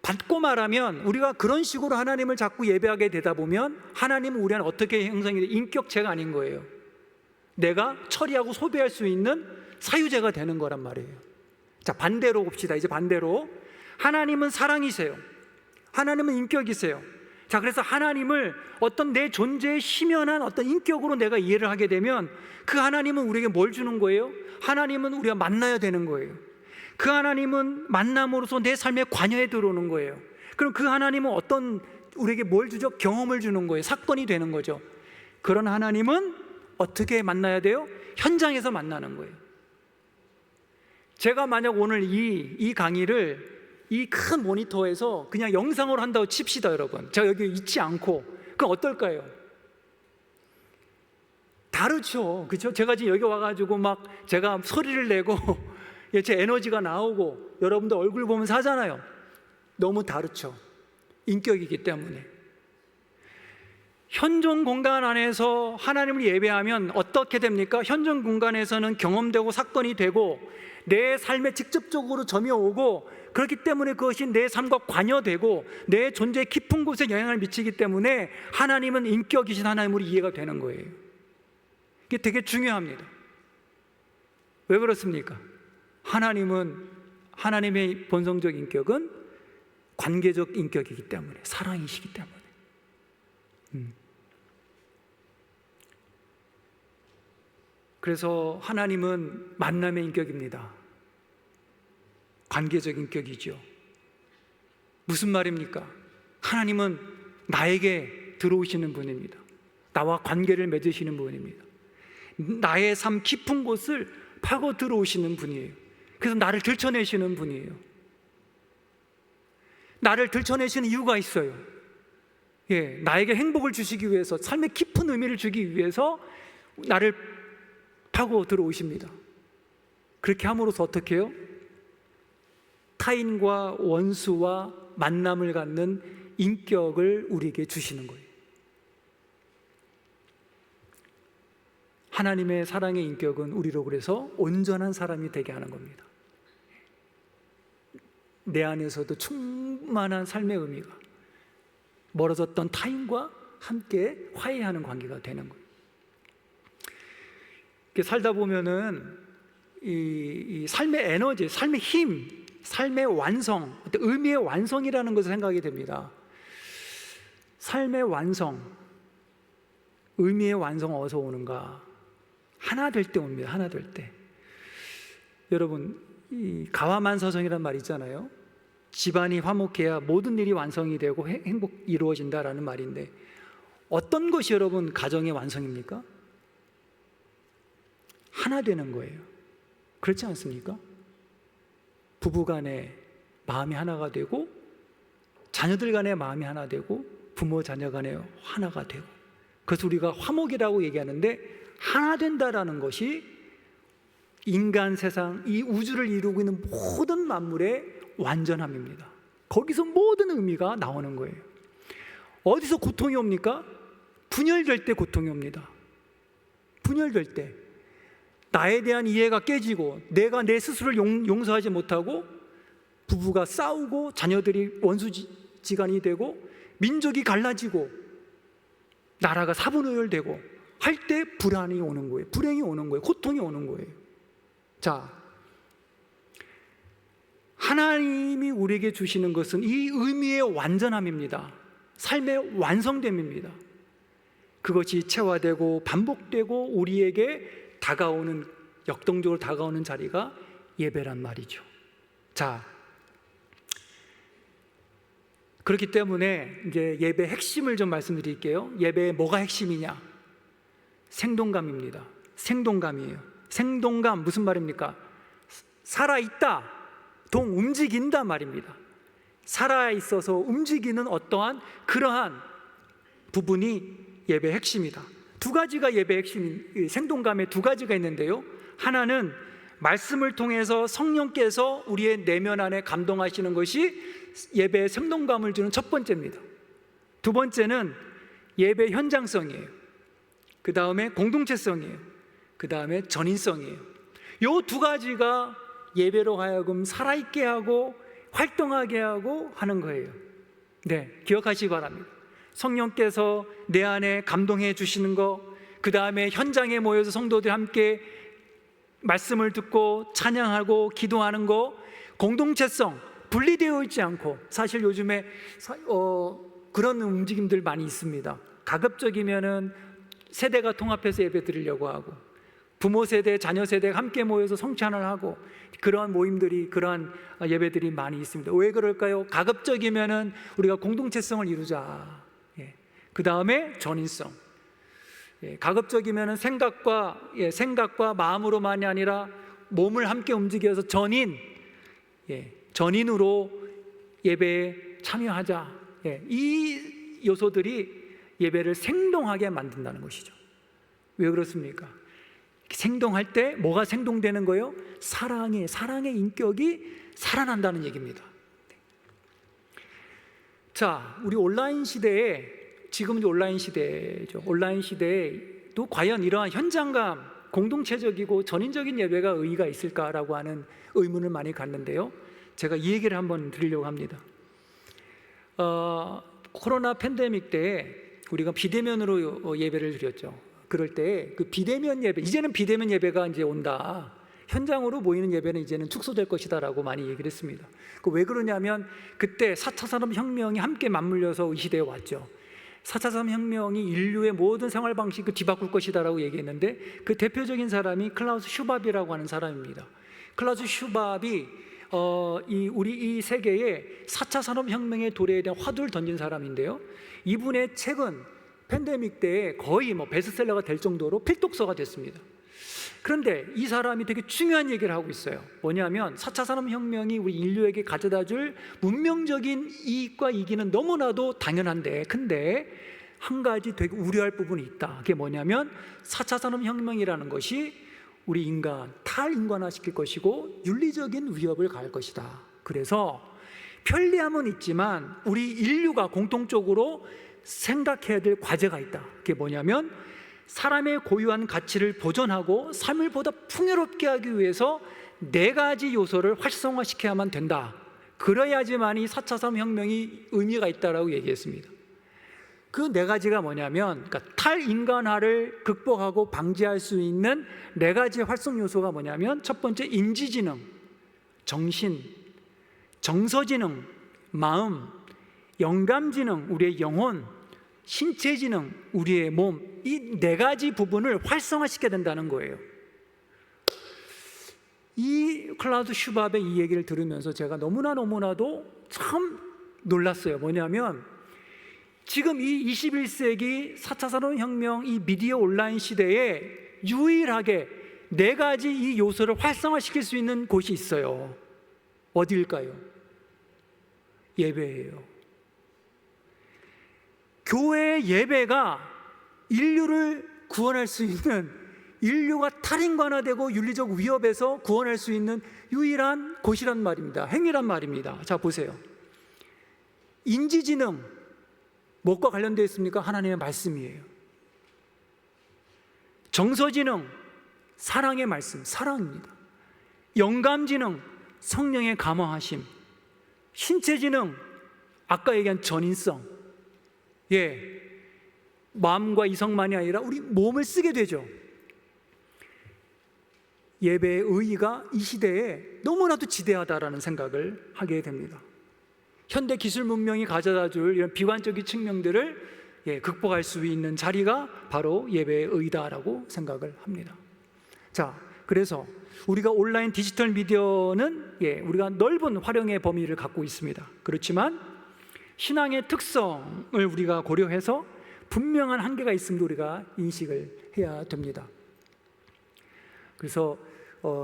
받고 말하면 우리가 그런 식으로 하나님을 자꾸 예배하게 되다 보면 하나님은 우리는 어떻게 형성이 돼? 인격체가 아닌 거예요. 내가 처리하고 소비할 수 있는 사유제가 되는 거란 말이에요. 자, 반대로 봅시다. 이제 반대로 하나님은 사랑이세요. 하나님은 인격이세요. 자, 그래서 하나님을 어떤 내 존재의 심연한 어떤 인격으로 내가 이해를 하게 되면 그 하나님은 우리에게 뭘 주는 거예요? 하나님은 우리가 만나야 되는 거예요. 그 하나님은 만남으로써 내 삶에 관여해 들어오는 거예요. 그럼 그 하나님은 어떤 우리에게 뭘 주죠? 경험을 주는 거예요. 사건이 되는 거죠. 그런 하나님은 어떻게 만나야 돼요? 현장에서 만나는 거예요. 제가 만약 오늘 이 강의를 이 큰 모니터에서 그냥 영상으로 한다고 칩시다, 여러분. 제가 여기 있지 않고. 그럼 어떨까요? 다르죠. 그렇죠? 제가 지금 여기 와가지고 막 제가 소리를 내고 제 에너지가 나오고 여러분들 얼굴 보면서 하잖아요. 너무 다르죠. 인격이기 때문에. 현존 공간 안에서 하나님을 예배하면 어떻게 됩니까? 현존 공간에서는 경험되고 사건이 되고 내 삶에 직접적으로 점이 오고 그렇기 때문에 그것이 내 삶과 관여되고 내 존재의 깊은 곳에 영향을 미치기 때문에 하나님은 인격이신 하나님으로 이해가 되는 거예요. 이게 되게 중요합니다. 왜 그렇습니까? 하나님의 본성적 인격은 관계적 인격이기 때문에, 사랑이시기 때문에. 그래서 하나님은 만남의 인격입니다. 관계적 인격이죠. 무슨 말입니까? 하나님은 나에게 들어오시는 분입니다. 나와 관계를 맺으시는 분입니다. 나의 삶 깊은 곳을 파고 들어오시는 분이에요. 그래서 나를 들춰내시는 분이에요. 나를 들춰내시는 이유가 있어요. 나에게 행복을 주시기 위해서, 삶의 깊은 의미를 주기 위해서 나를 파고 들어오십니다. 그렇게 함으로써 어떻게 해요? 타인과 원수와 만남을 갖는 인격을 우리에게 주시는 거예요. 하나님의 사랑의 인격은 우리로 그래서 온전한 사람이 되게 하는 겁니다. 내 안에서도 충만한 삶의 의미가, 멀어졌던 타인과 함께 화해하는 관계가 되는 거예요. 이렇게 살다 보면은 이 삶의 에너지, 삶의 힘, 삶의 완성, 어떤 의미의 완성이라는 것을 생각이 됩니다. 삶의 완성, 의미의 완성 어디서 오는가? 하나 될 때 옵니다. 하나 될 때. 여러분, 이 가와만서성이라는 말 있잖아요. 집안이 화목해야 모든 일이 완성이 되고 행복 이루어진다라는 말인데, 어떤 것이 여러분 가정의 완성입니까? 하나 되는 거예요. 그렇지 않습니까? 부부 간에 마음이 하나가 되고, 자녀들 간에 마음이 하나 되고, 부모 자녀 간에 하나가 되고, 그래서 우리가 화목이라고 얘기하는데, 하나 된다라는 것이 인간 세상, 이 우주를 이루고 있는 모든 만물의 완전함입니다. 거기서 모든 의미가 나오는 거예요. 어디서 고통이 옵니까? 분열될 때 고통이 옵니다. 분열될 때 나에 대한 이해가 깨지고, 내가 내 스스로를 용서하지 못하고, 부부가 싸우고, 자녀들이 원수지간이 되고, 민족이 갈라지고, 나라가 사분오열되고 할 때 불안이 오는 거예요. 불행이 오는 거예요. 고통이 오는 거예요. 자, 하나님이 우리에게 주시는 것은 이 의미의 완전함입니다. 삶의 완성됨입니다. 그것이 체화되고 반복되고 우리에게 다가오는, 역동적으로 다가오는 자리가 예배란 말이죠. 자, 그렇기 때문에 이제 예배 핵심을 좀 말씀드릴게요. 예배의 뭐가 핵심이냐? 생동감입니다. 생동감이에요. 생동감 무슨 말입니까? 살아있다, 움직인다 말입니다. 살아있어서 움직이는 어떠한 그러한 부분이 예배의 핵심이다. 두 가지가 예배의 핵심, 생동감에 두 가지가 있는데요. 하나는 말씀을 통해서 성령께서 우리의 내면 안에 감동하시는 것이 예배의 생동감을 주는 첫 번째입니다. 두 번째는 예배 현장성이에요. 그 다음에 공동체성이에요. 그 다음에 전인성이에요. 이 두 가지가 예배로 하여금 살아있게 하고 활동하게 하고 하는 거예요. 네, 기억하시기 바랍니다. 성령께서 내 안에 감동해 주시는 거, 그 다음에 현장에 모여서 성도들 함께 말씀을 듣고 찬양하고 기도하는 거, 공동체성, 분리되어 있지 않고, 사실 요즘에 그런 움직임들 많이 있습니다. 가급적이면은 세대가 통합해서 예배 드리려고 하고, 부모 세대, 자녀 세대가 함께 모여서 성찬을 하고, 그러한 모임들이, 그러한 예배들이 많이 있습니다. 왜 그럴까요? 가급적이면은 우리가 공동체성을 이루자. 그 다음에 전인성. 가급적이면은 생각과 마음으로만이 아니라 몸을 함께 움직여서 전인으로 예배에 참여하자. 이 요소들이 예배를 생동하게 만든다는 것이죠. 왜 그렇습니까? 생동할 때 뭐가 생동되는 거예요? 사랑의 인격이 살아난다는 얘기입니다. 자, 우리 온라인 시대에, 지금은 온라인 시대죠. 온라인 시대에도 과연 이러한 현장감, 공동체적이고 전인적인 예배가 의의가 있을까라고 하는 의문을 많이 갖는데요. 제가 이 얘기를 한번 드리려고 합니다. 코로나 팬데믹 때 우리가 비대면으로 예배를 드렸죠. 그럴 때 그 비대면 예배, 이제는 비대면 예배가 이제 온다, 현장으로 모이는 예배는 이제는 축소될 것이다라고 많이 얘기를 했습니다. 왜 그러냐면 그때 4차 산업혁명이 함께 맞물려서 이 시대에 왔죠. 4차 산업혁명이 인류의 모든 생활 방식을 뒤바꿀 것이다라고 얘기했는데, 그 대표적인 사람이 클라우스 슈밥이라고 하는 사람입니다. 클라우스 슈밥이 우리 이 세계에 4차 산업혁명의 도래에 대한 화두를 던진 사람인데요. 이분의 책은 팬데믹 때에 거의 베스트셀러가 될 정도로 필독서가 됐습니다. 그런데 이 사람이 되게 중요한 얘기를 하고 있어요. 뭐냐면 4차 산업혁명이 우리 인류에게 가져다줄 문명적인 이익과 이기는 너무나도 당연한데, 근데 한 가지 되게 우려할 부분이 있다. 그게 뭐냐면 4차 산업혁명이라는 것이 우리 인간 탈인간화시킬 것이고 윤리적인 위협을 가할 것이다. 그래서 편리함은 있지만 우리 인류가 공통적으로 생각해야 될 과제가 있다. 그게 뭐냐면 사람의 고유한 가치를 보존하고 삶을 보다 풍요롭게 하기 위해서 4가지 요소를 활성화시켜야만 된다. 그래야지만이 4차 산업혁명이 의미가 있다라고 얘기했습니다. 그 네 가지가 뭐냐면, 그러니까 탈인간화를 극복하고 방지할 수 있는 네 가지 활성 요소가 뭐냐면, 첫 번째 인지지능, 정신, 정서지능, 마음, 영감지능, 우리의 영혼, 신체지능, 우리의 몸, 이 네 가지 부분을 활성화시켜야 된다는 거예요. 이 클라우드 슈밥의 이 얘기를 들으면서 제가 너무나도 참 놀랐어요. 뭐냐면 지금 이 21세기 4차 산업혁명 이 미디어 온라인 시대에 유일하게 네 가지 이 요소를 활성화시킬 수 있는 곳이 있어요. 어디일까요? 예배예요. 교회의 예배가 인류를 구원할 수 있는, 인류가 탈인간화되고 윤리적 위협에서 구원할 수 있는 유일한 곳이란 말입니다. 행위란 말입니다. 자, 보세요. 인지지능, 무엇과 관련되어 있습니까? 하나님의 말씀이에요. 정서지능, 사랑의 말씀, 사랑입니다. 영감지능, 성령의 감화하심. 신체지능, 아까 얘기한 전인성. 마음과 이성만이 아니라 우리 몸을 쓰게 되죠. 예배의 의의가 이 시대에 너무나도 지대하다라는 생각을 하게 됩니다. 현대 기술 문명이 가져다줄 이런 비관적인 측면들을 극복할 수 있는 자리가 바로 예배의 의의다라고 생각을 합니다. 자, 그래서 우리가 온라인 디지털 미디어는 우리가 넓은 활용의 범위를 갖고 있습니다. 그렇지만 신앙의 특성을 우리가 고려해서 분명한 한계가 있음도 우리가 인식을 해야 됩니다. 그래서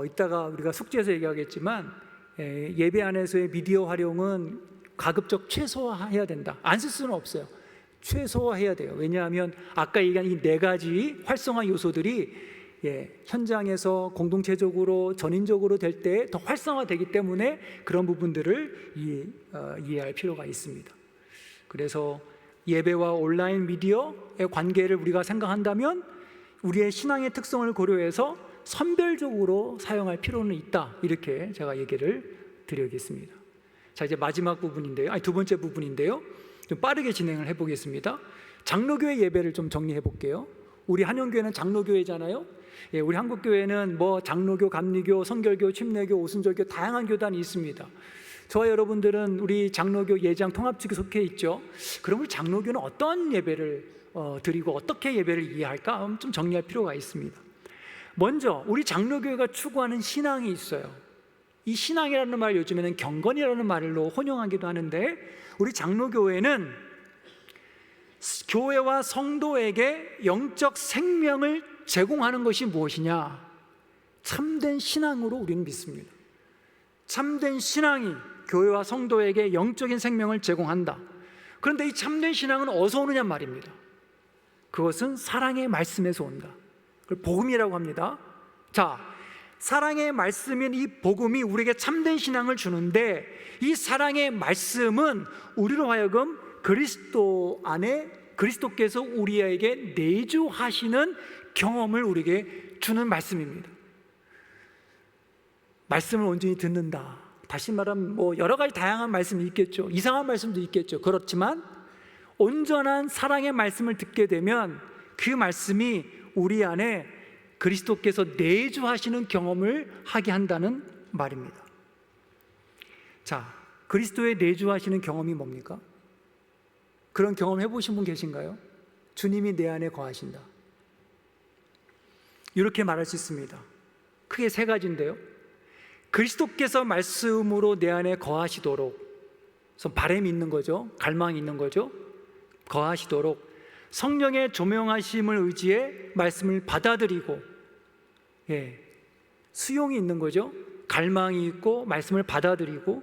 이따가 우리가 숙제에서 얘기하겠지만 예배 안에서의 미디어 활용은 가급적 최소화해야 된다. 안 쓸 수는 없어요. 최소화해야 돼요. 왜냐하면 아까 얘기한 이 네 가지 활성화 요소들이 현장에서 공동체적으로 전인적으로 될 때 더 활성화되기 때문에 그런 부분들을 이해할 필요가 있습니다. 그래서 예배와 온라인 미디어의 관계를 우리가 생각한다면 우리의 신앙의 특성을 고려해서 선별적으로 사용할 필요는 있다, 이렇게 제가 얘기를 드리겠습니다. 자, 이제 마지막 부분인데요, 두 번째 부분인데요, 좀 빠르게 진행을 해보겠습니다. 장로교회 예배를 좀 정리해 볼게요. 우리 한영교회는 장로교회잖아요. 우리 한국교회는 뭐 장로교, 감리교, 성결교, 침례교, 오순절교 다양한 교단이 있습니다. 저와 여러분들은 우리 장로교 예장 통합측에 속해 있죠. 그럼 우리 장로교는 어떤 예배를 드리고 어떻게 예배를 이해할까? 좀 정리할 필요가 있습니다. 먼저 우리 장로교회가 추구하는 신앙이 있어요. 이 신앙이라는 말 요즘에는 경건이라는 말로 혼용하기도 하는데, 우리 장로교회는 교회와 성도에게 영적 생명을 제공하는 것이 무엇이냐? 참된 신앙으로 우리는 믿습니다. 참된 신앙이 교회와 성도에게 영적인 생명을 제공한다. 그런데 이 참된 신앙은 어디서 오느냐 말입니다. 그것은 사랑의 말씀에서 온다. 그걸 복음이라고 합니다. 자, 사랑의 말씀인 이 복음이 우리에게 참된 신앙을 주는데, 이 사랑의 말씀은 우리로 하여금 그리스도 안에 그리스도께서 우리에게 내주하시는 경험을 우리에게 주는 말씀입니다. 말씀을 온전히 듣는다. 다시 말하면 여러 가지 다양한 말씀이 있겠죠. 이상한 말씀도 있겠죠. 그렇지만 온전한 사랑의 말씀을 듣게 되면 그 말씀이 우리 안에 그리스도께서 내주하시는 경험을 하게 한다는 말입니다. 자, 그리스도의 내주하시는 경험이 뭡니까? 그런 경험 해보신 분 계신가요? 주님이 내 안에 거하신다. 이렇게 말할 수 있습니다. 크게 세 가지인데요. 그리스도께서 말씀으로 내 안에 거하시도록, 그래서 바람이 있는 거죠. 갈망이 있는 거죠. 거하시도록 성령의 조명하심을 의지해 말씀을 받아들이고, 수용이 있는 거죠. 갈망이 있고 말씀을 받아들이고,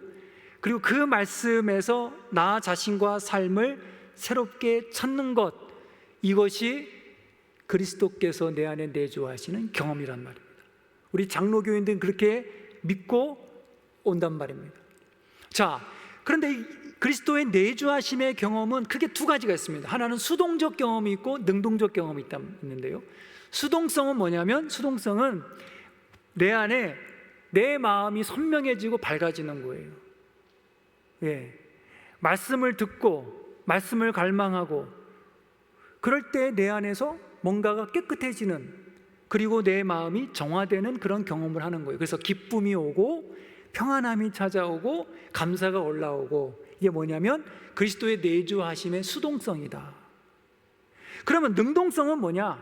그리고 그 말씀에서 나 자신과 삶을 새롭게 찾는 것, 이것이 그리스도께서 내 안에 내주하시는 경험이란 말입니다. 우리 장로교인들은 그렇게 믿고 온단 말입니다. 자, 그런데 이 그리스도의 내주하심의 경험은 크게 두 가지가 있습니다. 하나는 수동적 경험이 있고 능동적 경험이 있는데요. 수동성은 뭐냐면, 수동성은 내 안에 내 마음이 선명해지고 밝아지는 거예요. 말씀을 듣고 말씀을 갈망하고 그럴 때 내 안에서 뭔가가 깨끗해지는, 그리고 내 마음이 정화되는 그런 경험을 하는 거예요. 그래서 기쁨이 오고 평안함이 찾아오고 감사가 올라오고, 이게 뭐냐면 그리스도의 내주하심의 수동성이다. 그러면 능동성은 뭐냐?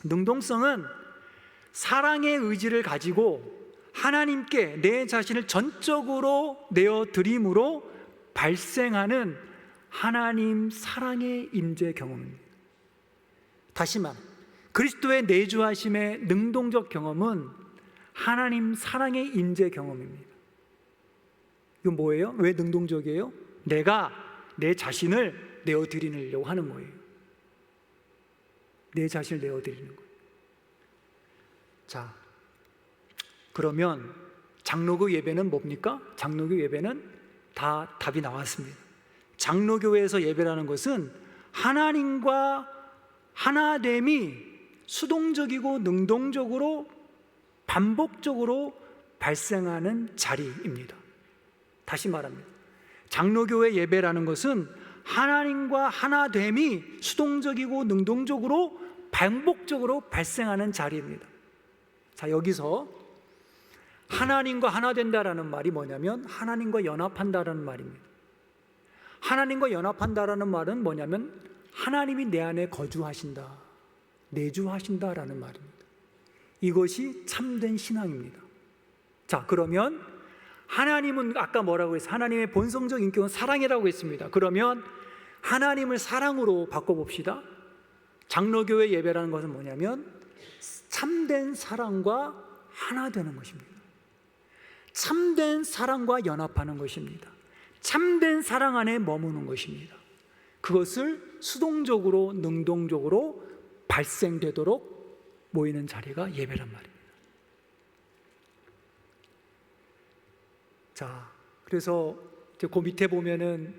능동성은 사랑의 의지를 가지고 하나님께 내 자신을 전적으로 내어드림으로 발생하는 하나님 사랑의 임재 경험입니다. 다시 말, 그리스도의 내주하심의 능동적 경험은 하나님 사랑의 임재 경험입니다. 이건 뭐예요? 왜 능동적이에요? 내가 내 자신을 내어드리려고 하는 거예요. 내 자신을 내어드리는 거예요. 자, 그러면 장로교 예배는 뭡니까? 장로교 예배는 다 답이 나왔습니다. 장로교회에서 예배라는 것은 하나님과 하나됨이 수동적이고 능동적으로 반복적으로 발생하는 자리입니다. 다시 말합니다. 장로교회 예배라는 것은 하나님과 하나됨이 수동적이고 능동적으로 반복적으로 발생하는 자리입니다. 자, 여기서 하나님과 하나 된다라는 말이 뭐냐면 하나님과 연합한다라는 말입니다. 하나님과 연합한다라는 말은 뭐냐면 하나님이 내 안에 거주하신다, 내주하신다라는 말입니다. 이것이 참된 신앙입니다. 자, 그러면 하나님은 아까 뭐라고 했어요? 하나님의 본성적 인격은 사랑이라고 했습니다. 그러면 하나님을 사랑으로 바꿔봅시다. 장로교회 예배라는 것은 뭐냐면 참된 사랑과 하나 되는 것입니다. 참된 사랑과 연합하는 것입니다. 참된 사랑 안에 머무는 것입니다. 그것을 수동적으로 능동적으로 발생되도록 모이는 자리가 예배란 말입니다. 자, 그래서 그 밑에 보면은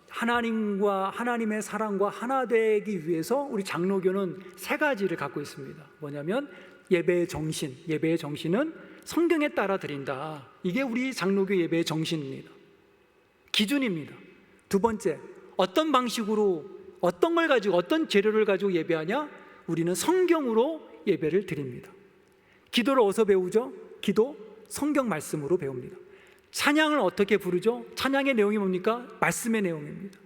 하나님과 하나님의 사랑과 하나 되기 위해서 우리 장로교는 세 가지를 갖고 있습니다. 뭐냐면 예배의 정신, 예배의 정신은 성경에 따라 드린다. 이게 우리 장로교 예배의 정신입니다. 기준입니다. 두 번째, 어떤 방식으로, 어떤 걸 가지고, 어떤 재료를 가지고 예배하냐? 우리는 성경으로 예배를 드립니다. 기도를 어디서 배우죠? 기도, 성경 말씀으로 배웁니다. 찬양을 어떻게 부르죠? 찬양의 내용이 뭡니까? 말씀의 내용입니다.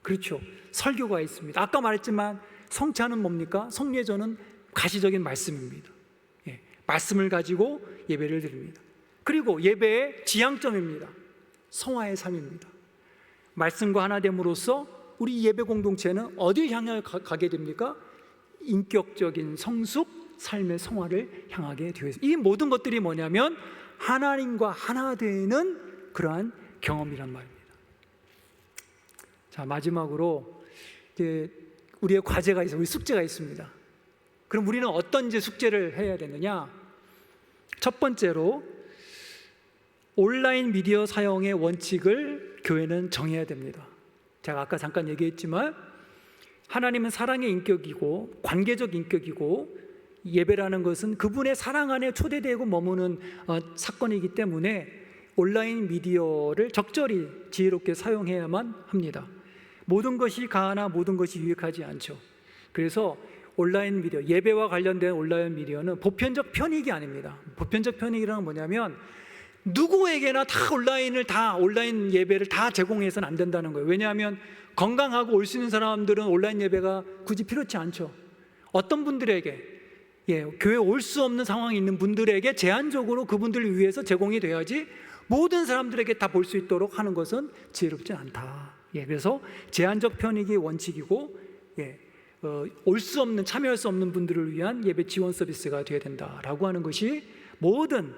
그렇죠. 설교가 있습니다. 아까 말했지만 성찬은 뭡니까? 성례전은 가시적인 말씀입니다. 예, 말씀을 가지고 예배를 드립니다. 그리고 예배의 지향점입니다. 성화의 삶입니다. 말씀과 하나 됨으로써 우리 예배 공동체는 어디를 향해 가게 됩니까? 인격적인 성숙, 삶의 성화를 향하게 되어 있습니다. 이 모든 것들이 뭐냐면 하나님과 하나 되는 그러한 경험이란 말입니다. 자, 마지막으로 이제 우리의 과제가 있어요. 우리 숙제가 있습니다. 그럼 우리는 어떤 이제 숙제를 해야 되느냐? 첫 번째로 온라인 미디어 사용의 원칙을 교회는 정해야 됩니다. 제가 아까 잠깐 얘기했지만 하나님은 사랑의 인격이고 관계적 인격이고 예배라는 것은 그분의 사랑 안에 초대되고 머무는 사건이기 때문에 온라인 미디어를 적절히 지혜롭게 사용해야만 합니다. 모든 것이 가하나 모든 것이 유익하지 않죠. 그래서 온라인 미디어, 예배와 관련된 온라인 미디어는 보편적 편익이 아닙니다. 보편적 편익이라는 건 뭐냐면 누구에게나 다 온라인 예배를 다 제공해서는 안 된다는 거예요. 왜냐하면 건강하고 올 수 있는 사람들은 온라인 예배가 굳이 필요치 않죠. 어떤 분들에게, 교회 올 수 없는 상황이 있는 분들에게 제한적으로 그분들을 위해서 제공이 돼야지 모든 사람들에게 다 볼 수 있도록 하는 것은 지혜롭지 않다. 그래서 제한적 편익이 원칙이고, 올 수 없는, 참여할 수 없는 분들을 위한 예배 지원 서비스가 되어야 된다라고 하는 것이 모든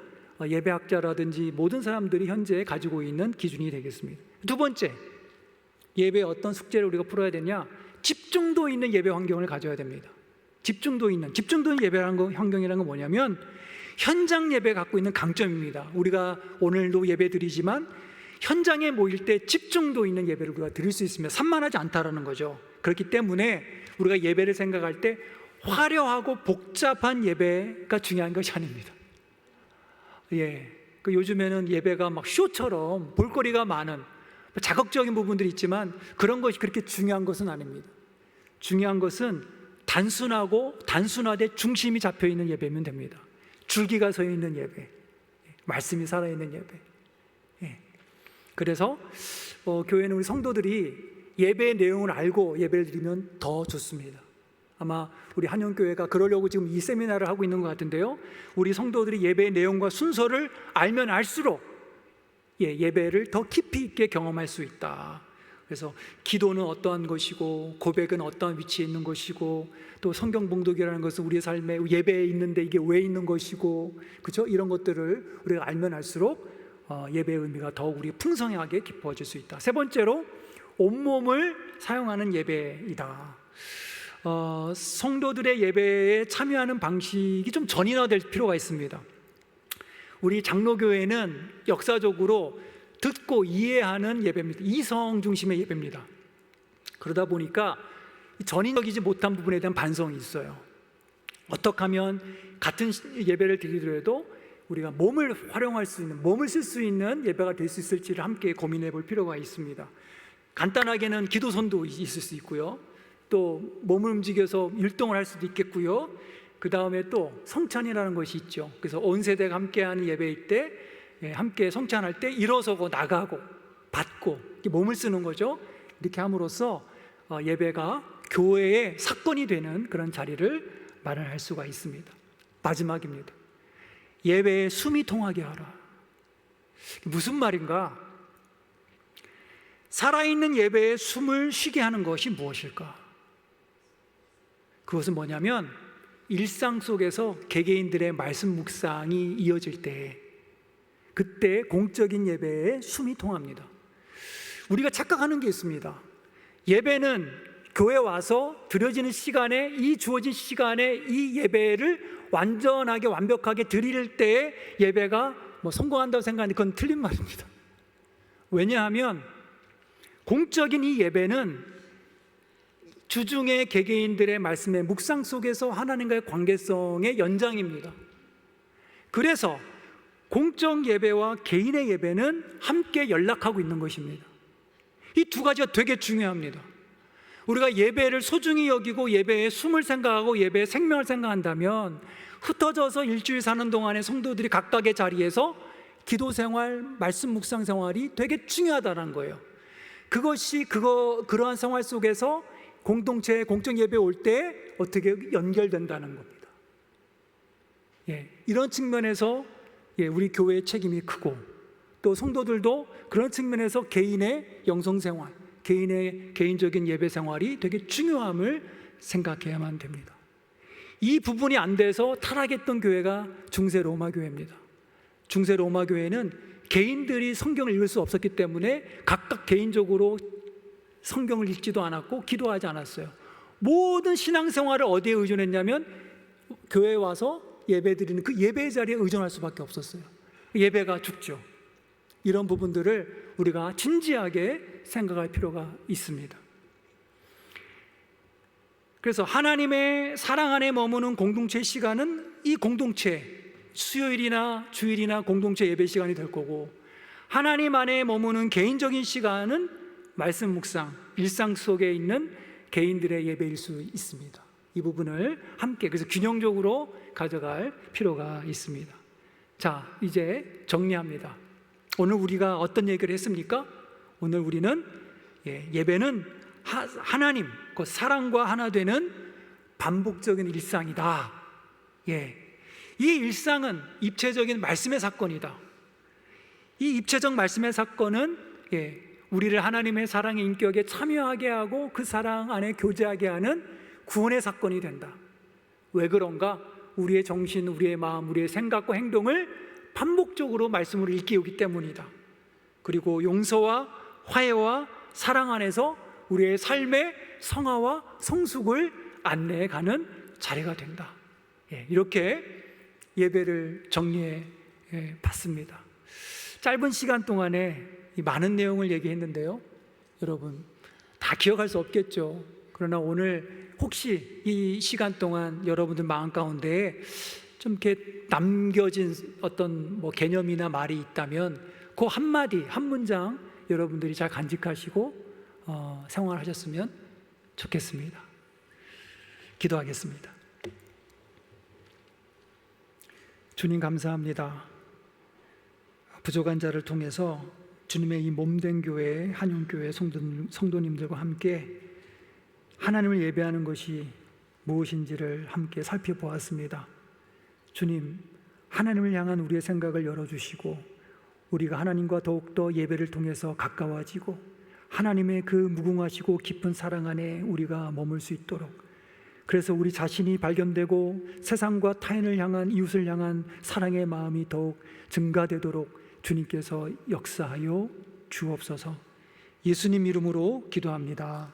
예배학자라든지 모든 사람들이 현재 가지고 있는 기준이 되겠습니다. 두 번째, 예배에 어떤 숙제를 우리가 풀어야 되냐? 집중도 있는 예배 환경을 가져야 됩니다. 집중도 있는 예배라는 환경이라는 건 뭐냐면 현장 예배 갖고 있는 강점입니다. 우리가 오늘도 예배 드리지만 현장에 모일 때 집중도 있는 예배를 우리가 드릴 수 있으면 산만하지 않다라는 거죠. 그렇기 때문에 우리가 예배를 생각할 때 화려하고 복잡한 예배가 중요한 것이 아닙니다. 요즘에는 예배가 막 쇼처럼 볼거리가 많은 자극적인 부분들이 있지만 그런 것이 그렇게 중요한 것은 아닙니다. 중요한 것은 단순하되 중심이 잡혀 있는 예배면 됩니다. 줄기가 서 있는 예배, 말씀이 살아있는 예배. 그래서 교회는 우리 성도들이 예배의 내용을 알고 예배를 드리면 더 좋습니다. 아마 우리 한영교회가 그러려고 지금 이 세미나를 하고 있는 것 같은데요, 우리 성도들이 예배의 내용과 순서를 알면 알수록 예배를 더 깊이 있게 경험할 수 있다. 그래서 기도는 어떠한 것이고, 고백은 어떠한 위치에 있는 것이고, 또 성경 봉독이라는 것은 우리의 삶에 예배에 있는데 이게 왜 있는 것이고, 그렇죠? 이런 것들을 우리가 알면 알수록 예배의 의미가 더욱 우리 풍성하게 깊어질 수 있다. 세 번째로, 온몸을 사용하는 예배이다. 성도들의 예배에 참여하는 방식이 좀 전인화될 필요가 있습니다. 우리 장로교회는 역사적으로 듣고 이해하는 예배입니다. 이성 중심의 예배입니다. 그러다 보니까 전인적이지 못한 부분에 대한 반성이 있어요. 어떻게 하면 같은 예배를 드리더라도 우리가 몸을 활용할 수 있는, 몸을 쓸 수 있는 예배가 될 수 있을지를 함께 고민해 볼 필요가 있습니다. 간단하게는 기도선도 있을 수 있고요, 또 몸을 움직여서 율동을 할 수도 있겠고요, 그 다음에 또 성찬이라는 것이 있죠. 그래서 온 세대가 함께하는 예배일 때, 함께 성찬할 때 일어서고 나가고 받고 몸을 쓰는 거죠. 이렇게 함으로써 예배가 교회의 사건이 되는 그런 자리를 마련할 수가 있습니다. 마지막입니다. 예배에 숨이 통하게 하라. 무슨 말인가? 살아있는 예배에 숨을 쉬게 하는 것이 무엇일까? 그것은 뭐냐면, 일상 속에서 개개인들의 말씀 묵상이 이어질 때, 그때 공적인 예배에 숨이 통합니다. 우리가 착각하는 게 있습니다. 예배는 교회 와서 드려지는 시간에, 이 주어진 시간에 이 예배를 완전하게 완벽하게 드릴 때에 예배가 성공한다고 생각하는데 그건 틀린 말입니다. 왜냐하면 공적인 이 예배는 주중에 개개인들의 말씀의 묵상 속에서 하나님과의 관계성의 연장입니다. 그래서 공적 예배와 개인의 예배는 함께 연락하고 있는 것입니다. 이 두 가지가 되게 중요합니다. 우리가 예배를 소중히 여기고 예배에 숨을 생각하고 예배에 생명을 생각한다면, 흩어져서 일주일 사는 동안에 성도들이 각각의 자리에서 기도 생활, 말씀 묵상 생활이 되게 중요하다는 거예요. 그것이 그러한 생활 속에서 공동체 공적 예배 올 때 어떻게 연결된다는 겁니다. 이런 측면에서 우리 교회의 책임이 크고, 또 성도들도 그런 측면에서 개인의 영성생활, 개인의 개인적인 예배 생활이 되게 중요함을 생각해야만 됩니다. 이 부분이 안 돼서 타락했던 교회가 중세 로마 교회입니다. 중세 로마 교회는 개인들이 성경을 읽을 수 없었기 때문에 각각 개인적으로 성경을 읽지도 않았고 기도하지 않았어요. 모든 신앙생활을 어디에 의존했냐면 교회에 와서 예배드리는 그 예배의 자리에 의존할 수밖에 없었어요. 예배가 죽죠. 이런 부분들을 우리가 진지하게 생각할 필요가 있습니다. 그래서 하나님의 사랑 안에 머무는 공동체 시간은 이 공동체, 수요일이나 주일이나 공동체 예배 시간이 될 거고, 하나님 안에 머무는 개인적인 시간은 말씀 묵상, 일상 속에 있는 개인들의 예배일 수 있습니다. 이 부분을 함께, 그래서 균형적으로 가져갈 필요가 있습니다. 자, 이제 정리합니다. 오늘 우리가 어떤 얘기를 했습니까? 오늘 우리는 예배는 하나님, 그 사랑과 하나 되는 반복적인 일상이다. 이 일상은 입체적인 말씀의 사건이다. 이 입체적 말씀의 사건은 우리를 하나님의 사랑의 인격에 참여하게 하고 그 사랑 안에 교제하게 하는 구원의 사건이 된다. 왜 그런가? 우리의 정신, 우리의 마음, 우리의 생각과 행동을 반복적으로 말씀으로 일깨우기 때문이다. 그리고 용서와 화해와 사랑 안에서 우리의 삶의 성화와 성숙을 안내해가는 자리가 된다. 이렇게 예배를 정리해 봤습니다. 짧은 시간 동안에 많은 내용을 얘기했는데요, 여러분 다 기억할 수 없겠죠. 그러나 오늘 혹시 이 시간 동안 여러분들 마음 가운데 좀 이렇게 남겨진 어떤 개념이나 말이 있다면 그 한마디, 한 문장 여러분들이 잘 간직하시고 생활하셨으면 좋겠습니다. 기도하겠습니다. 주님 감사합니다. 부족한 자를 통해서 주님의 이 몸된 교회, 한영교회 성도님들과 함께 하나님을 예배하는 것이 무엇인지를 함께 살펴보았습니다. 주님, 하나님을 향한 우리의 생각을 열어주시고 우리가 하나님과 더욱더 예배를 통해서 가까워지고 하나님의 그 무궁하시고 깊은 사랑 안에 우리가 머물 수 있도록, 그래서 우리 자신이 발견되고 세상과 타인을 향한, 이웃을 향한 사랑의 마음이 더욱 증가되도록 주님께서 역사하여 주옵소서. 예수님 이름으로 기도합니다.